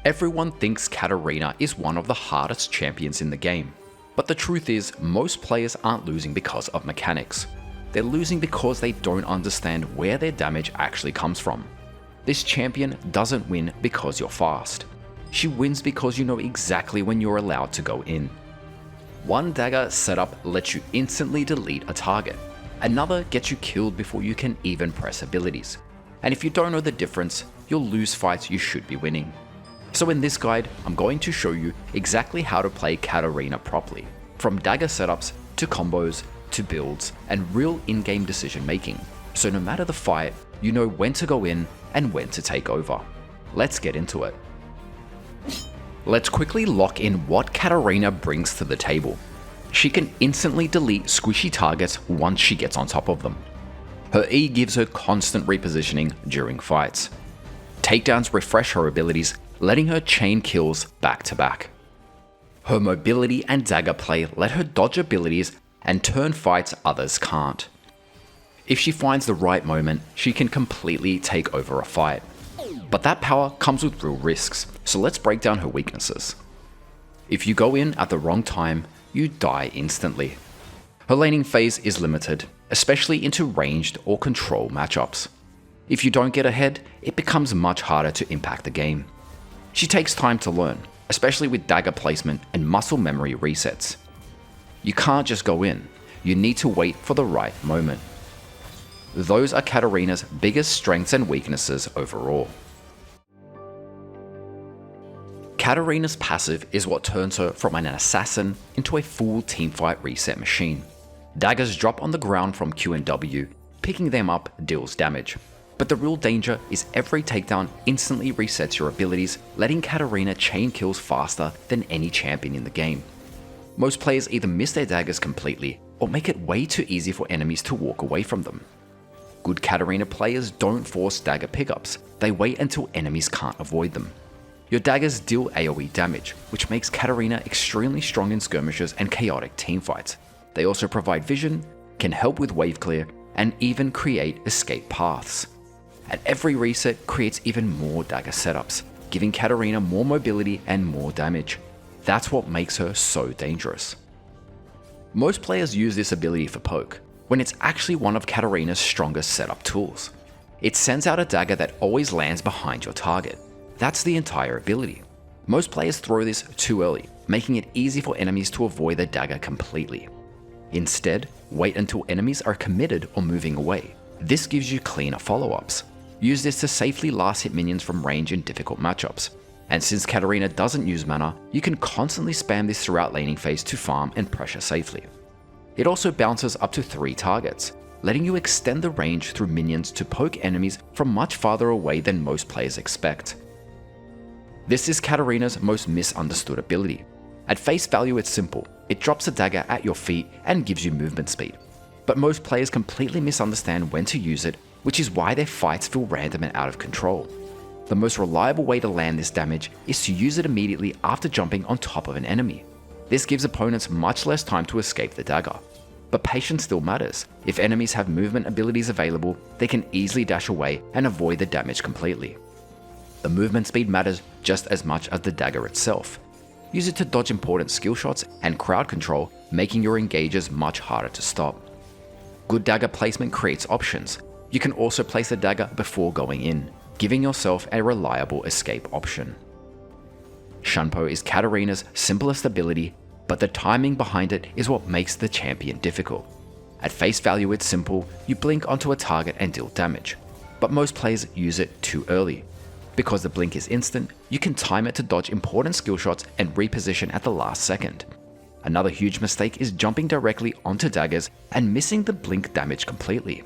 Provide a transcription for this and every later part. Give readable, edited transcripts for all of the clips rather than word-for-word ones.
Everyone thinks Katarina is one of the hardest champions in the game, but the truth is most players aren't losing because of mechanics. They're losing because they don't understand where their damage actually comes from. This champion doesn't win because you're fast. She wins because you know exactly when you're allowed to go in. One dagger setup lets you instantly delete a target. Another gets you killed before you can even press abilities. And if you don't know the difference, you'll lose fights you should be winning. So in this guide, I'm going to show you exactly how to play Katarina properly, from dagger setups to combos to builds and real in-game decision making. So no matter the fight, you know when to go in and when to take over. Let's get into it. Let's quickly lock in what Katarina brings to the table. She can instantly delete squishy targets once she gets on top of them. Her E gives her constant repositioning during fights. Takedowns refresh her abilities, letting her chain kills back to back. Her mobility and dagger play let her dodge abilities and turn fights others can't. If she finds the right moment, she can completely take over a fight. But that power comes with real risks, so let's break down her weaknesses. If you go in at the wrong time, you die instantly. Her laning phase is limited, especially into ranged or control matchups. If you don't get ahead, it becomes much harder to impact the game. She takes time to learn, especially with dagger placement and muscle memory resets. You can't just go in, you need to wait for the right moment. Those are Katarina's biggest strengths and weaknesses overall. Katarina's passive is what turns her from an assassin into a full teamfight reset machine. Daggers drop on the ground from Q and W, picking them up deals damage. But the real danger is every takedown instantly resets your abilities, letting Katarina chain kills faster than any champion in the game. Most players either miss their daggers completely or make it way too easy for enemies to walk away from them. Good Katarina players don't force dagger pickups, they wait until enemies can't avoid them. Your daggers deal AoE damage, which makes Katarina extremely strong in skirmishes and chaotic teamfights. They also provide vision, can help with wave clear, and even create escape paths. And every reset creates even more dagger setups, giving Katarina more mobility and more damage. That's what makes her so dangerous. Most players use this ability for poke, when it's actually one of Katarina's strongest setup tools. It sends out a dagger that always lands behind your target. That's the entire ability. Most players throw this too early, making it easy for enemies to avoid the dagger completely. Instead, wait until enemies are committed or moving away. This gives you cleaner follow-ups. Use this to safely last hit minions from range in difficult matchups. And since Katarina doesn't use mana, you can constantly spam this throughout laning phase to farm and pressure safely. It also bounces up to 3 targets, letting you extend the range through minions to poke enemies from much farther away than most players expect. This is Katarina's most misunderstood ability. At face value it's simple, it drops a dagger at your feet and gives you movement speed. But most players completely misunderstand when to use it, which is why their fights feel random and out of control. The most reliable way to land this damage is to use it immediately after jumping on top of an enemy. This gives opponents much less time to escape the dagger. But patience still matters. If enemies have movement abilities available, they can easily dash away and avoid the damage completely. The movement speed matters just as much as the dagger itself. Use it to dodge important skill shots and crowd control, making your engages much harder to stop. Good dagger placement creates options. You can also place the dagger before going in, giving yourself a reliable escape option. Shunpo is Katarina's simplest ability, but the timing behind it is what makes the champion difficult. At face value it's simple, you blink onto a target and deal damage, but most players use it too early. Because the blink is instant, you can time it to dodge important skill shots and reposition at the last second. Another huge mistake is jumping directly onto daggers and missing the blink damage completely.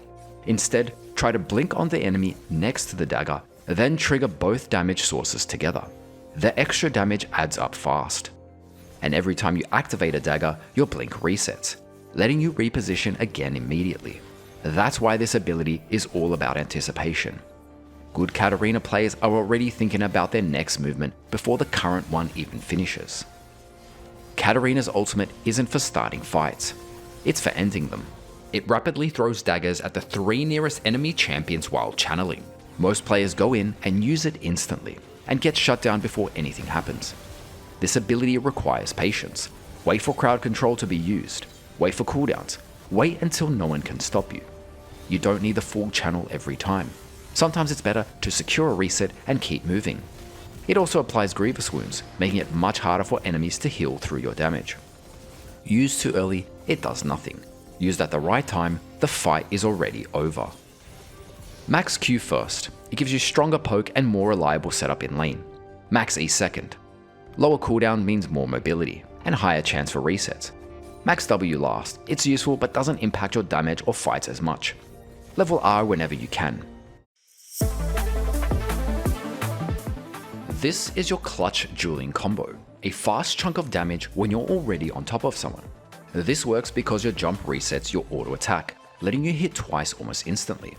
Instead, try to blink on the enemy next to the dagger, then trigger both damage sources together. The extra damage adds up fast. And every time you activate a dagger, your blink resets, letting you reposition again immediately. That's why this ability is all about anticipation. Good Katarina players are already thinking about their next movement before the current one even finishes. Katarina's ultimate isn't for starting fights, it's for ending them. It rapidly throws daggers at the 3 nearest enemy champions while channeling. Most players go in and use it instantly. and gets shut down before anything happens. This ability requires patience. Wait for crowd control to be used. Wait for cooldowns. Wait until no one can stop you. You don't need the full channel every time. Sometimes it's better to secure a reset and keep moving. It also applies grievous wounds, making it much harder for enemies to heal through your damage. Used too early, it does nothing. Used at the right time, the fight is already over. Max Q first. It gives you stronger poke and more reliable setup in lane. Max E second. Lower cooldown means more mobility and higher chance for resets. Max W last. It's useful but doesn't impact your damage or fights as much. Level R whenever you can. This is your clutch dueling combo, a fast chunk of damage when you're already on top of someone. This works because your jump resets your auto attack, letting you hit twice almost instantly.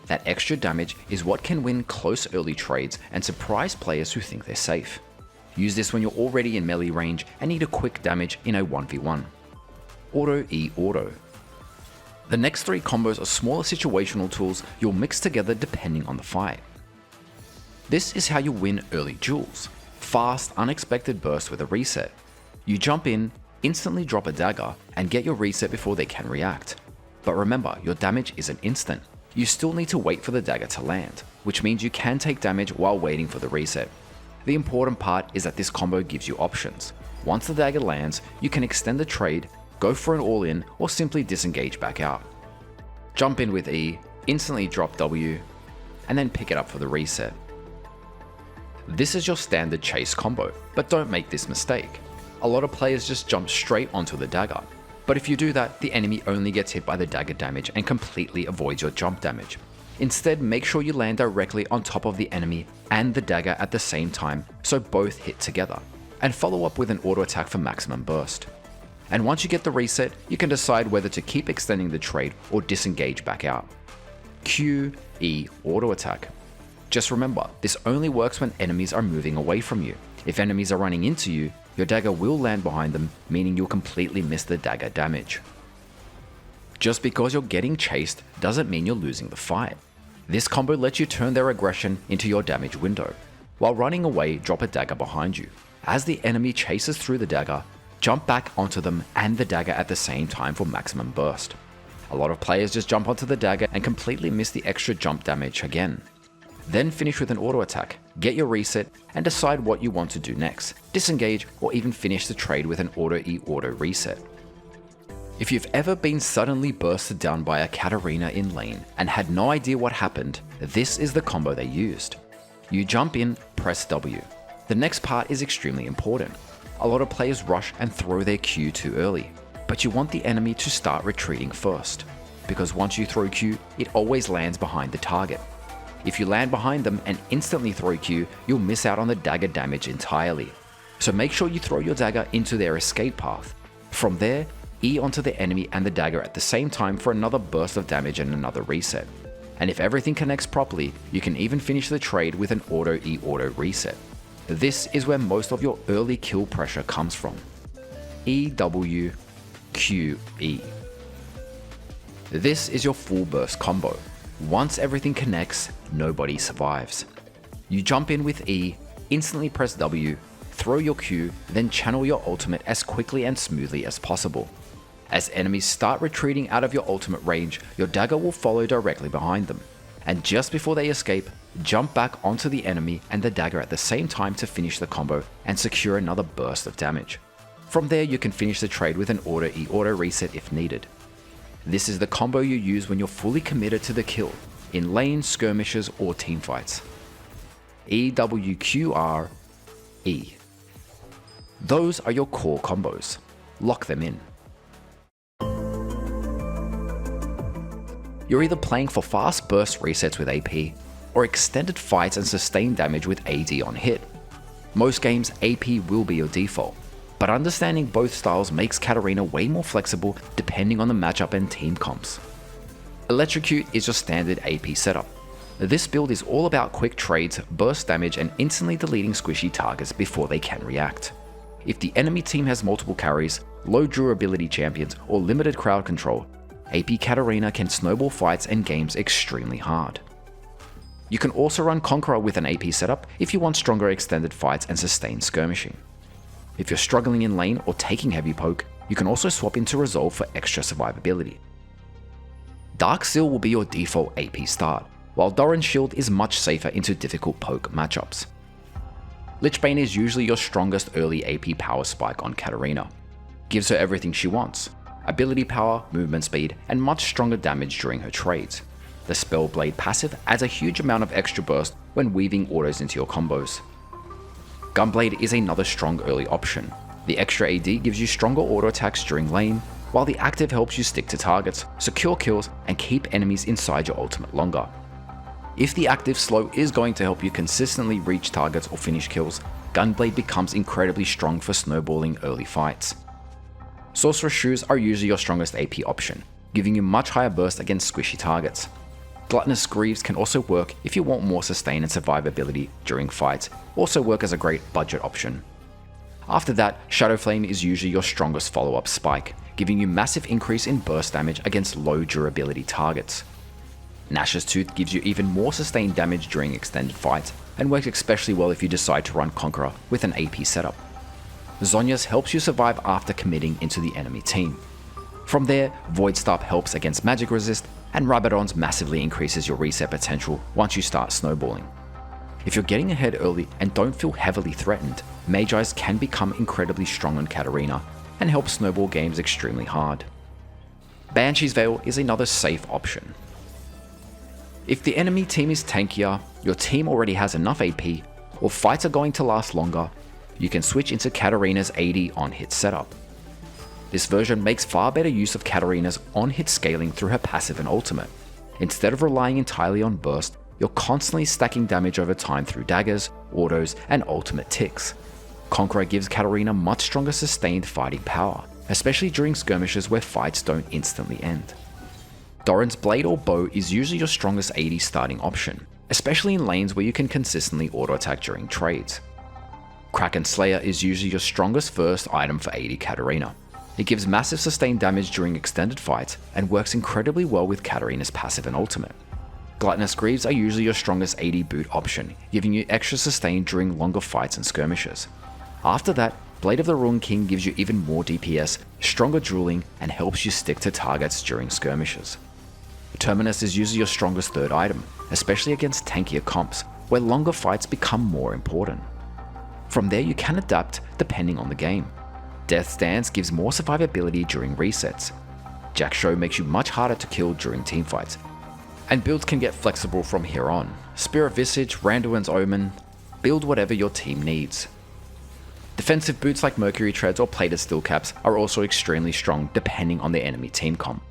That extra damage is what can win close early trades and surprise players who think they're safe. Use this when you're already in melee range and need a quick damage in a 1v1. Auto E Auto. The next three combos are smaller situational tools you'll mix together depending on the fight. This is how you win early duels. Fast, unexpected burst with a reset. You jump in, instantly drop a dagger, and get your reset before they can react. But remember, your damage isn't instant. You still need to wait for the dagger to land, which means you can take damage while waiting for the reset. The important part is that this combo gives you options. Once the dagger lands, you can extend the trade, go for an all-in, or simply disengage back out. Jump in with E, instantly drop W, and then pick it up for the reset. This is your standard chase combo, but don't make this mistake. A lot of players just jump straight onto the dagger, but if you do that, the enemy only gets hit by the dagger damage and completely avoids your jump damage. Instead, make sure you land directly on top of the enemy and the dagger at the same time so both hit together, and follow up with an auto attack for maximum burst. And once you get the reset, you can decide whether to keep extending the trade or disengage back out. Q, E, auto attack. Just remember, this only works when enemies are moving away from you. If enemies are running into you, your dagger will land behind them, meaning you'll completely miss the dagger damage. Just because you're getting chased doesn't mean you're losing the fight. This combo lets you turn their aggression into your damage window. While running away, drop a dagger behind you. As the enemy chases through the dagger, jump back onto them and the dagger at the same time for maximum burst. A lot of players just jump onto the dagger and completely miss the extra jump damage again. Then finish with an auto attack, get your reset, and decide what you want to do next. Disengage or even finish the trade with an auto E auto reset. If you've ever been suddenly bursted down by a Katarina in lane and had no idea what happened, this is the combo they used. You jump in, press W. The next part is extremely important. A lot of players rush and throw their Q too early, but you want the enemy to start retreating first, because once you throw Q, it always lands behind the target. If you land behind them and instantly throw Q, you'll miss out on the dagger damage entirely. So make sure you throw your dagger into their escape path. From there, E onto the enemy and the dagger at the same time for another burst of damage and another reset. And if everything connects properly, you can even finish the trade with an auto E auto reset. This is where most of your early kill pressure comes from. E W Q E. This is your full burst combo. Once everything connects, nobody survives. You jump in with E, instantly press W, throw your Q, then channel your ultimate as quickly and smoothly as possible. As enemies start retreating out of your ultimate range, your dagger will follow directly behind them. And just before they escape, jump back onto the enemy and the dagger at the same time to finish the combo and secure another burst of damage. From there, you can finish the trade with an auto E auto reset if needed. This is the combo you use when you're fully committed to the kill, in lane, skirmishes, or teamfights. EWQR E. Those are your core combos. Lock them in. You're either playing for fast burst resets with AP, or extended fights and sustained damage with AD on hit. Most games, AP will be your default, but understanding both styles makes Katarina way more flexible depending on the matchup and team comps. Electrocute is your standard AP setup. This build is all about quick trades, burst damage, and instantly deleting squishy targets before they can react. If the enemy team has multiple carries, low durability champions, or limited crowd control, AP Katarina can snowball fights and games extremely hard. You can also run Conqueror with an AP setup if you want stronger extended fights and sustained skirmishing. If you're struggling in lane or taking heavy poke, you can also swap into Resolve for extra survivability. Dark Seal will be your default AP start, while Doran's Shield is much safer into difficult poke matchups. Lichbane is usually your strongest early AP power spike on Katarina. Gives her everything she wants: ability power, movement speed, and much stronger damage during her trades. The Spellblade passive adds a huge amount of extra burst when weaving autos into your combos. Gunblade is another strong early option. The extra AD gives you stronger auto attacks during lane, while the active helps you stick to targets, secure kills, and keep enemies inside your ultimate longer. If the active slow is going to help you consistently reach targets or finish kills, Gunblade becomes incredibly strong for snowballing early fights. Sorcerer's Shoes are usually your strongest AP option, giving you much higher burst against squishy targets. Gluttonous Greaves can also work if you want more sustain and survivability during fights, also work as a great budget option. After that, Shadow Flame is usually your strongest follow-up spike, giving you massive increase in burst damage against low durability targets. Nash's Tooth gives you even more sustained damage during extended fights, and works especially well if you decide to run Conqueror with an AP setup. Zhonya's helps you survive after committing into the enemy team. From there, Voidstarp helps against magic resist, and Rabadon's massively increases your reset potential once you start snowballing. If you're getting ahead early and don't feel heavily threatened, Magi's can become incredibly strong on Katarina and help snowball games extremely hard. Banshee's Veil is another safe option. If the enemy team is tankier, your team already has enough AP, or fights are going to last longer, you can switch into Katarina's AD on-hit setup. This version makes far better use of Katarina's on-hit scaling through her passive and ultimate. Instead of relying entirely on burst, you're constantly stacking damage over time through daggers, autos, and ultimate ticks. Conqueror gives Katarina much stronger sustained fighting power, especially during skirmishes where fights don't instantly end. Doran's Blade or Bow is usually your strongest AD starting option, especially in lanes where you can consistently auto-attack during trades. Kraken Slayer is usually your strongest first item for AD Katarina. It gives massive sustained damage during extended fights and works incredibly well with Katarina's passive and ultimate. Gluttonous Greaves are usually your strongest AD boot option, giving you extra sustain during longer fights and skirmishes. After that, Blade of the Ruined King gives you even more DPS, stronger dueling, and helps you stick to targets during skirmishes. Terminus is usually your strongest third item, especially against tankier comps, where longer fights become more important. From there you can adapt depending on the game. Death's Dance gives more survivability during resets. Jack Show makes you much harder to kill during teamfights. And builds can get flexible from here on. Spirit Visage, Randuin's Omen, build whatever your team needs. Defensive boots like Mercury Treads or Plated Steel Caps are also extremely strong depending on the enemy team comp.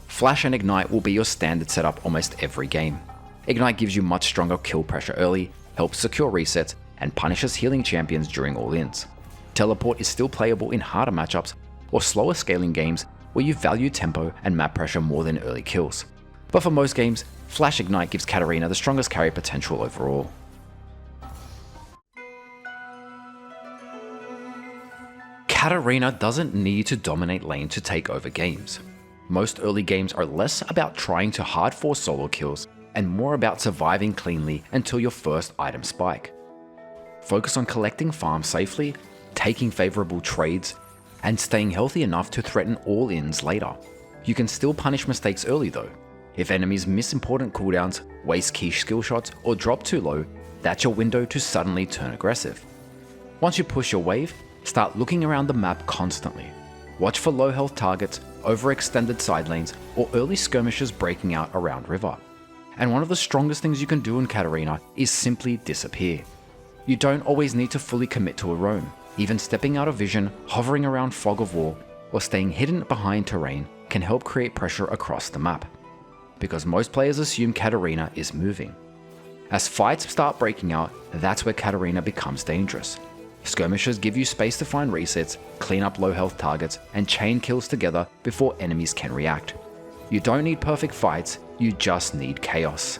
Flash and Ignite will be your standard setup almost every game. Ignite gives you much stronger kill pressure early, helps secure resets, and punishes healing champions during all-ins. Teleport is still playable in harder matchups or slower scaling games where you value tempo and map pressure more than early kills. But for most games, Flash Ignite gives Katarina the strongest carry potential overall. Katarina doesn't need to dominate lane to take over games. Most early games are less about trying to hard force solo kills and more about surviving cleanly until your first item spike. Focus on collecting farm safely, taking favorable trades, and staying healthy enough to threaten all-ins later. You can still punish mistakes early though. If enemies miss important cooldowns, waste key skill shots, or drop too low, that's your window to suddenly turn aggressive. Once you push your wave, start looking around the map constantly. Watch for low health targets, overextended side lanes, or early skirmishes breaking out around river. And one of the strongest things you can do in Katarina is simply disappear. You don't always need to fully commit to a roam. Even stepping out of vision, hovering around fog of war, or staying hidden behind terrain can help create pressure across the map. Because most players assume Katarina is moving. As fights start breaking out, that's where Katarina becomes dangerous. Skirmishes give you space to find resets, clean up low health targets, and chain kills together before enemies can react. You don't need perfect fights, you just need chaos.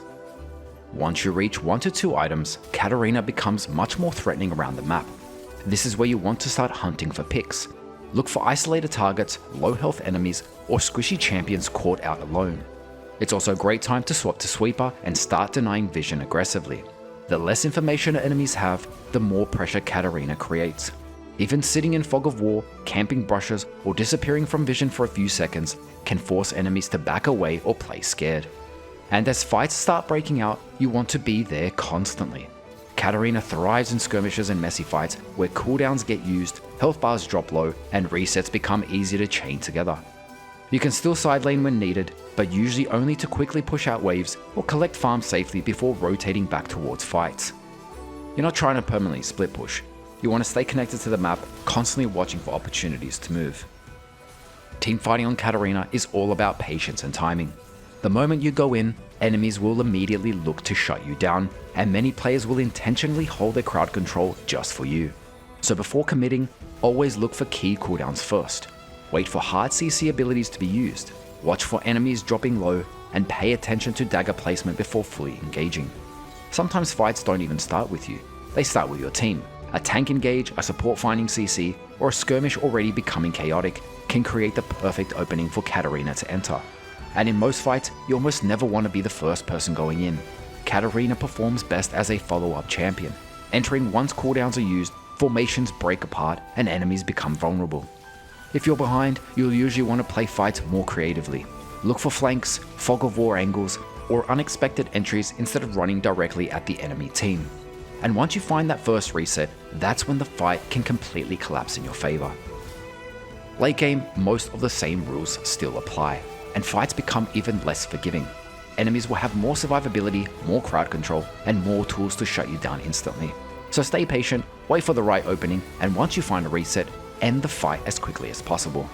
Once you reach 1 to 2 items, Katarina becomes much more threatening around the map. This is where you want to start hunting for picks. Look for isolated targets, low health enemies, or squishy champions caught out alone. It's also a great time to swap to sweeper and start denying vision aggressively. The less information enemies have, the more pressure Katarina creates. Even sitting in fog of war, camping brushes, or disappearing from vision for a few seconds can force enemies to back away or play scared. And as fights start breaking out, you want to be there constantly. Katarina thrives in skirmishes and messy fights where cooldowns get used, health bars drop low, and resets become easier to chain together. You can still side lane when needed, but usually only to quickly push out waves or collect farm safely before rotating back towards fights. You're not trying to permanently split push. You want to stay connected to the map, constantly watching for opportunities to move. Teamfighting on Katarina is all about patience and timing. The moment you go in, enemies will immediately look to shut you down, and many players will intentionally hold their crowd control just for you. So before committing, always look for key cooldowns first. Wait for hard CC abilities to be used, watch for enemies dropping low, and pay attention to dagger placement before fully engaging. Sometimes fights don't even start with you, they start with your team. A tank engage, a support finding CC, or a skirmish already becoming chaotic can create the perfect opening for Katarina to enter. And in most fights, you almost never want to be the first person going in. Katarina performs best as a follow-up champion. Entering once cooldowns are used, formations break apart and enemies become vulnerable. If you're behind, you'll usually want to play fights more creatively. Look for flanks, fog of war angles, or unexpected entries instead of running directly at the enemy team. And once you find that first reset, that's when the fight can completely collapse in your favor. Late game, most of the same rules still apply, and fights become even less forgiving. Enemies will have more survivability, more crowd control, and more tools to shut you down instantly. So stay patient, wait for the right opening, and once you find a reset, end the fight as quickly as possible.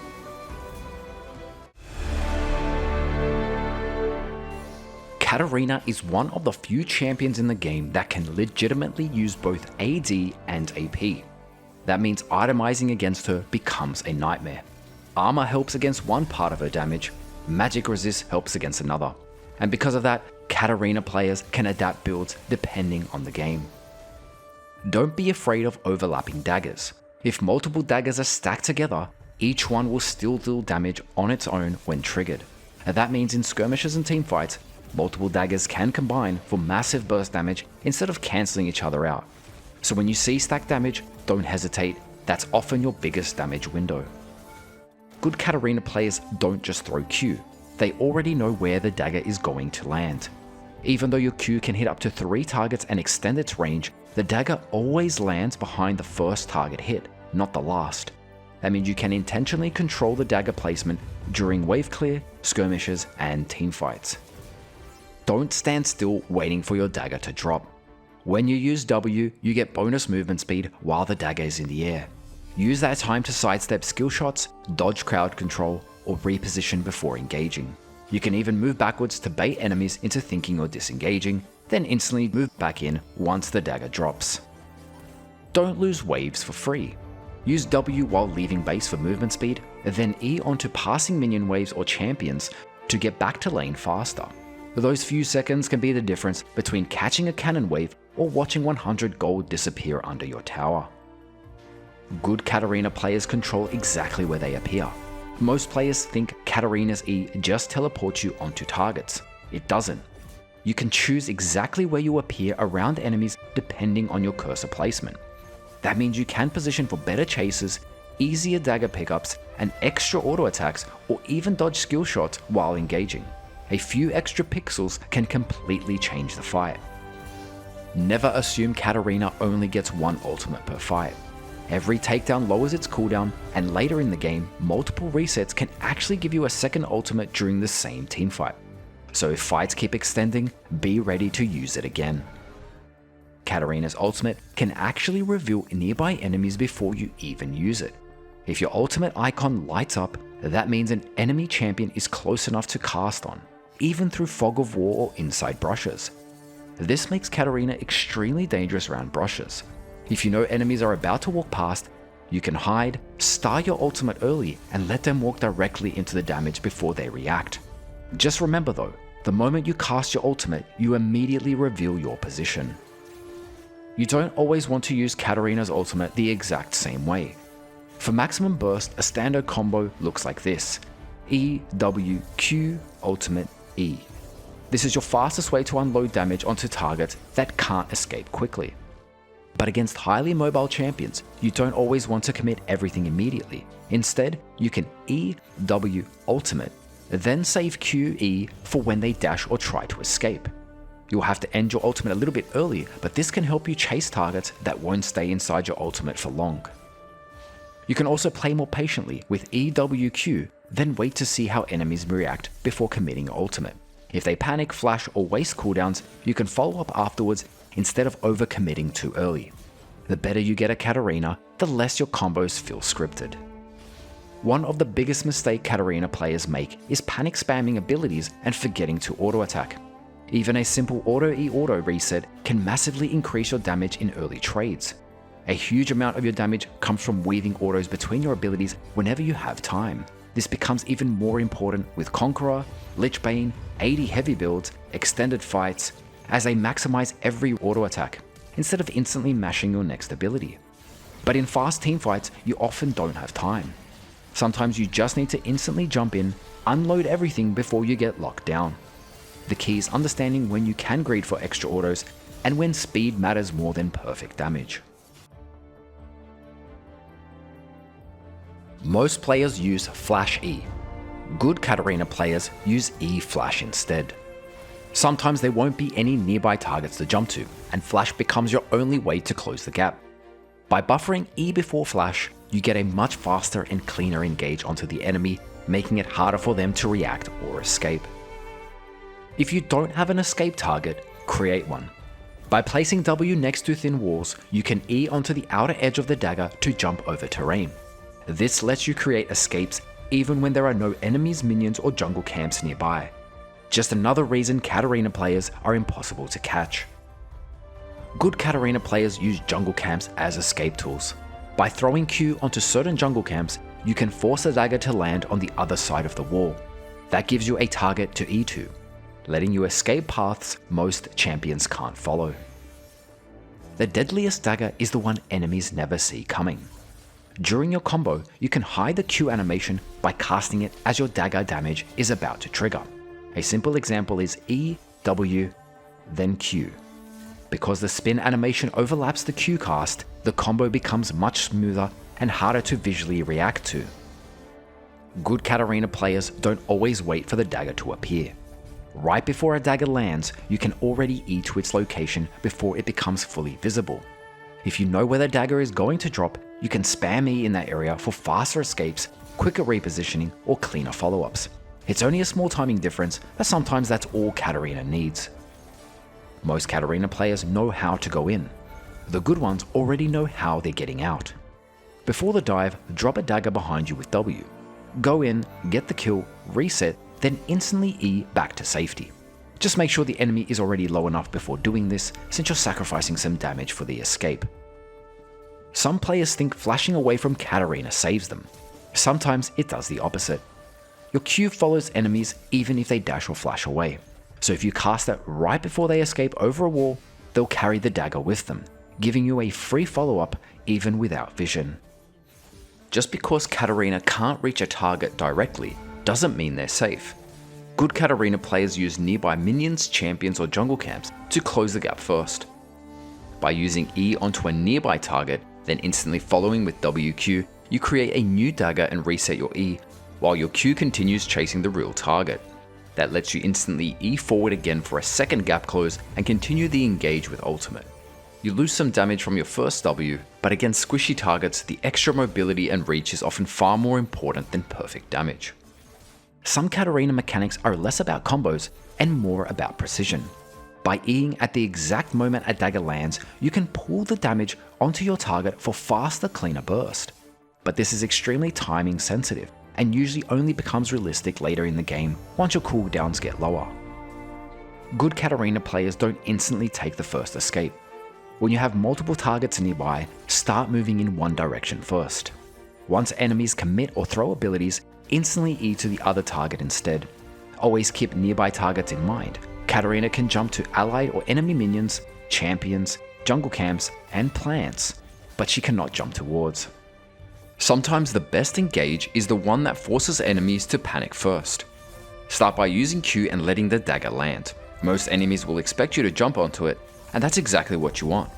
Katarina is one of the few champions in the game that can legitimately use both AD and AP. That means itemizing against her becomes a nightmare. Armor helps against one part of her damage, magic resist helps against another. And because of that, Katarina players can adapt builds depending on the game. Don't be afraid of overlapping daggers. If multiple daggers are stacked together, each one will still deal damage on its own when triggered. And that means in skirmishes and teamfights, multiple daggers can combine for massive burst damage instead of cancelling each other out. So when you see stacked damage, don't hesitate, that's often your biggest damage window. Good Katarina players don't just throw Q, they already know where the dagger is going to land. Even though your Q can hit up to 3 targets and extend its range, the dagger always lands behind the first target hit, not the last. That means you can intentionally control the dagger placement during wave clear, skirmishes, and teamfights. Don't stand still waiting for your dagger to drop. When you use W, you get bonus movement speed while the dagger is in the air. Use that time to sidestep skill shots, dodge crowd control, or reposition before engaging. You can even move backwards to bait enemies into thinking you're disengaging, then instantly move back in once the dagger drops. Don't lose waves for free. Use W while leaving base for movement speed, then E onto passing minion waves or champions to get back to lane faster. Those few seconds can be the difference between catching a cannon wave or watching 100 gold disappear under your tower. Good Katarina players control exactly where they appear. Most players think Katarina's E just teleports you onto targets. It doesn't. You can choose exactly where you appear around enemies depending on your cursor placement. That means you can position for better chases, easier dagger pickups, and extra auto attacks, or even dodge skill shots while engaging. A few extra pixels can completely change the fight. Never assume Katarina only gets one ultimate per fight. Every takedown lowers its cooldown, and later in the game, multiple resets can actually give you a second ultimate during the same teamfight. So if fights keep extending, be ready to use it again. Katarina's ultimate can actually reveal nearby enemies before you even use it. If your ultimate icon lights up, that means an enemy champion is close enough to cast on, even through fog of war or inside brushes. This makes Katarina extremely dangerous around brushes. If you know enemies are about to walk past, you can hide, start your ultimate early, and let them walk directly into the damage before they react. Just remember though, the moment you cast your ultimate, you immediately reveal your position. You don't always want to use Katarina's ultimate the exact same way. For maximum burst, a standard combo looks like this: E, W, Q, ultimate, E. This is your fastest way to unload damage onto targets that can't escape quickly. But against highly mobile champions, you don't always want to commit everything immediately. Instead, you can E, W, ultimate, then save Q, E for when they dash or try to escape. You'll have to end your ultimate a little bit early, but this can help you chase targets that won't stay inside your ultimate for long. You can also play more patiently with EWQ, then wait to see how enemies react before committing your ultimate. If they panic, flash, or waste cooldowns, you can follow up afterwards instead of over-committing too early. The better you get at Katarina, the less your combos feel scripted. One of the biggest mistakes Katarina players make is panic spamming abilities and forgetting to auto-attack. Even a simple auto-E-auto reset can massively increase your damage in early trades. A huge amount of your damage comes from weaving autos between your abilities whenever you have time. This becomes even more important with Conqueror, Lichbane, 80 heavy builds, extended fights, as they maximize every auto attack, instead of instantly mashing your next ability. But in fast teamfights, you often don't have time. Sometimes you just need to instantly jump in, unload everything before you get locked down. The key is understanding when you can greed for extra autos and when speed matters more than perfect damage. Most players use Flash E. Good Katarina players use E Flash instead. Sometimes there won't be any nearby targets to jump to, and Flash becomes your only way to close the gap. By buffering E before Flash, you get a much faster and cleaner engage onto the enemy, making it harder for them to react or escape. If you don't have an escape target, create one. By placing W next to thin walls, you can E onto the outer edge of the dagger to jump over terrain. This lets you create escapes even when there are no enemies, minions, or jungle camps nearby. Just another reason Katarina players are impossible to catch. Good Katarina players use jungle camps as escape tools. By throwing Q onto certain jungle camps, you can force a dagger to land on the other side of the wall. That gives you a target to E to, letting you escape paths most champions can't follow. The deadliest dagger is the one enemies never see coming. During your combo, you can hide the Q animation by casting it as your dagger damage is about to trigger. A simple example is E, W, then Q. Because the spin animation overlaps the Q cast, the combo becomes much smoother and harder to visually react to. Good Katarina players don't always wait for the dagger to appear. Right before a dagger lands, you can already E to its location before it becomes fully visible. If you know where the dagger is going to drop, you can spam E in that area for faster escapes, quicker repositioning, or cleaner follow-ups. It's only a small timing difference, but sometimes that's all Katarina needs. Most Katarina players know how to go in. The good ones already know how they're getting out. Before the dive, drop a dagger behind you with W. Go in, get the kill, reset, then instantly E back to safety. Just make sure the enemy is already low enough before doing this, since you're sacrificing some damage for the escape. Some players think flashing away from Katarina saves them. Sometimes it does the opposite. Your Q follows enemies even if they dash or flash away. So if you cast it right before they escape over a wall, they'll carry the dagger with them, giving you a free follow-up even without vision. Just because Katarina can't reach a target directly doesn't mean they're safe. Good Katarina players use nearby minions, champions, or jungle camps to close the gap first. By using E onto a nearby target, then instantly following with WQ, you create a new dagger and reset your E, while your Q continues chasing the real target. That lets you instantly E forward again for a second gap close and continue the engage with ultimate. You lose some damage from your first W, but against squishy targets, the extra mobility and reach is often far more important than perfect damage. Some Katarina mechanics are less about combos and more about precision. By Eing at the exact moment a dagger lands, you can pull the damage onto your target for faster, cleaner burst. But this is extremely timing sensitive, and usually only becomes realistic later in the game once your cooldowns get lower. Good Katarina players don't instantly take the first escape. When you have multiple targets nearby, start moving in one direction first. Once enemies commit or throw abilities, instantly E to the other target instead. Always keep nearby targets in mind. Katarina can jump to allied or enemy minions, champions, jungle camps, and plants, but she cannot jump to wards. Sometimes the best engage is the one that forces enemies to panic first. Start by using Q and letting the dagger land. Most enemies will expect you to jump onto it, and that's exactly what you want.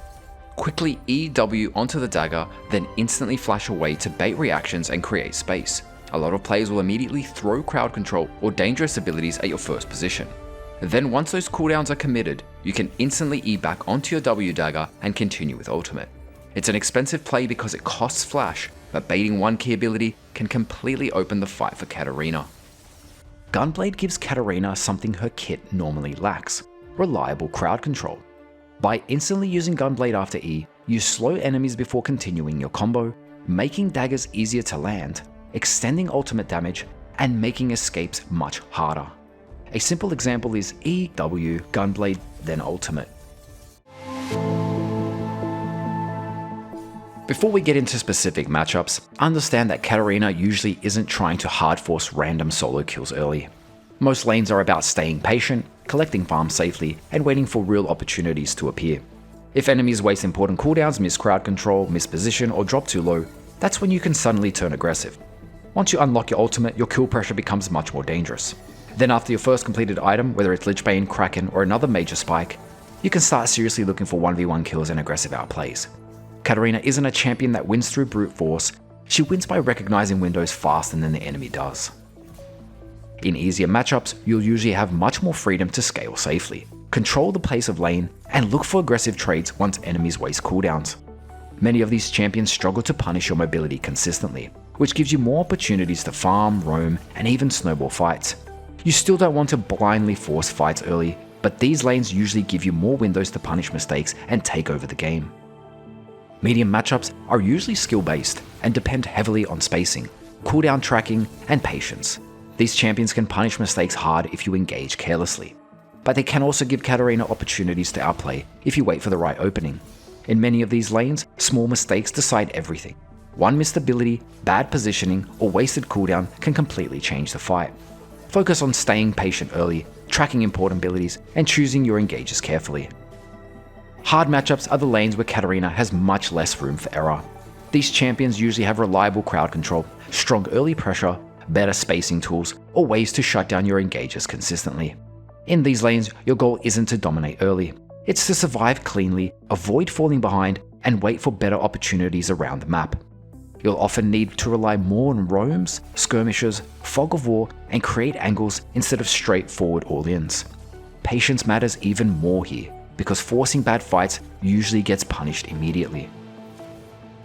Quickly EW onto the dagger, then instantly flash away to bait reactions and create space. A lot of players will immediately throw crowd control or dangerous abilities at your first position. Then once those cooldowns are committed, you can instantly E back onto your W dagger and continue with ultimate. It's an expensive play because it costs flash, but baiting one key ability can completely open the fight for Katarina. Gunblade gives Katarina something her kit normally lacks: reliable crowd control. By instantly using Gunblade after E, you slow enemies before continuing your combo, making daggers easier to land, extending ultimate damage, and making escapes much harder. A simple example is EW, Gunblade, then ultimate. Before we get into specific matchups, understand that Katarina usually isn't trying to hard force random solo kills early. Most lanes are about staying patient, collecting farms safely, and waiting for real opportunities to appear. If enemies waste important cooldowns, miss crowd control, miss position, or drop too low, that's when you can suddenly turn aggressive. Once you unlock your ultimate, your kill pressure becomes much more dangerous. Then after your first completed item, whether it's Lichbane, Kraken, or another major spike, you can start seriously looking for 1v1 kills and aggressive outplays. Katarina isn't a champion that wins through brute force, she wins by recognizing windows faster than the enemy does. In easier matchups, you'll usually have much more freedom to scale safely, control the pace of lane, and look for aggressive trades once enemies waste cooldowns. Many of these champions struggle to punish your mobility consistently, which gives you more opportunities to farm, roam, and even snowball fights. You still don't want to blindly force fights early, but these lanes usually give you more windows to punish mistakes and take over the game. Medium matchups are usually skill-based and depend heavily on spacing, cooldown tracking, and patience. These champions can punish mistakes hard if you engage carelessly, but they can also give Katarina opportunities to outplay if you wait for the right opening. In many of these lanes, small mistakes decide everything. One missed ability, bad positioning, or wasted cooldown can completely change the fight. Focus on staying patient early, tracking important abilities, and choosing your engages carefully. Hard matchups are the lanes where Katarina has much less room for error. These champions usually have reliable crowd control, strong early pressure, better spacing tools, or ways to shut down your engages consistently. In these lanes, your goal isn't to dominate early. It's to survive cleanly, avoid falling behind, and wait for better opportunities around the map. You'll often need to rely more on roams, skirmishes, fog of war, and create angles instead of straightforward all-ins. Patience matters even more here, because forcing bad fights usually gets punished immediately.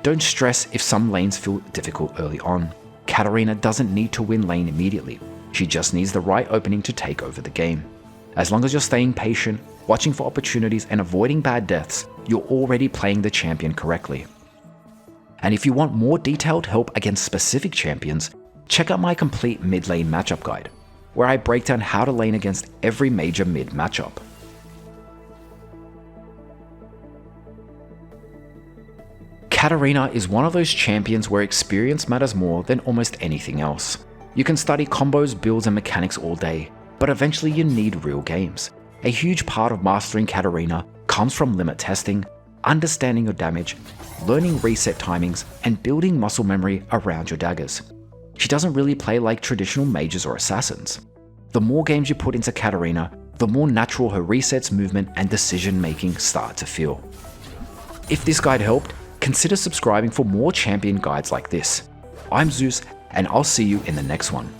Don't stress if some lanes feel difficult early on. Katarina doesn't need to win lane immediately, she just needs the right opening to take over the game. As long as you're staying patient, watching for opportunities, and avoiding bad deaths, you're already playing the champion correctly. And if you want more detailed help against specific champions, check out my complete mid lane matchup guide, where I break down how to lane against every major mid matchup. Katarina is one of those champions where experience matters more than almost anything else. You can study combos, builds, and mechanics all day, but eventually you need real games. A huge part of mastering Katarina comes from limit testing, understanding your damage, learning reset timings, and building muscle memory around your daggers. She doesn't really play like traditional mages or assassins. The more games you put into Katarina, the more natural her resets, movement, and decision making start to feel. If this guide helped, consider subscribing for more champion guides like this. I'm Zeus, and I'll see you in the next one.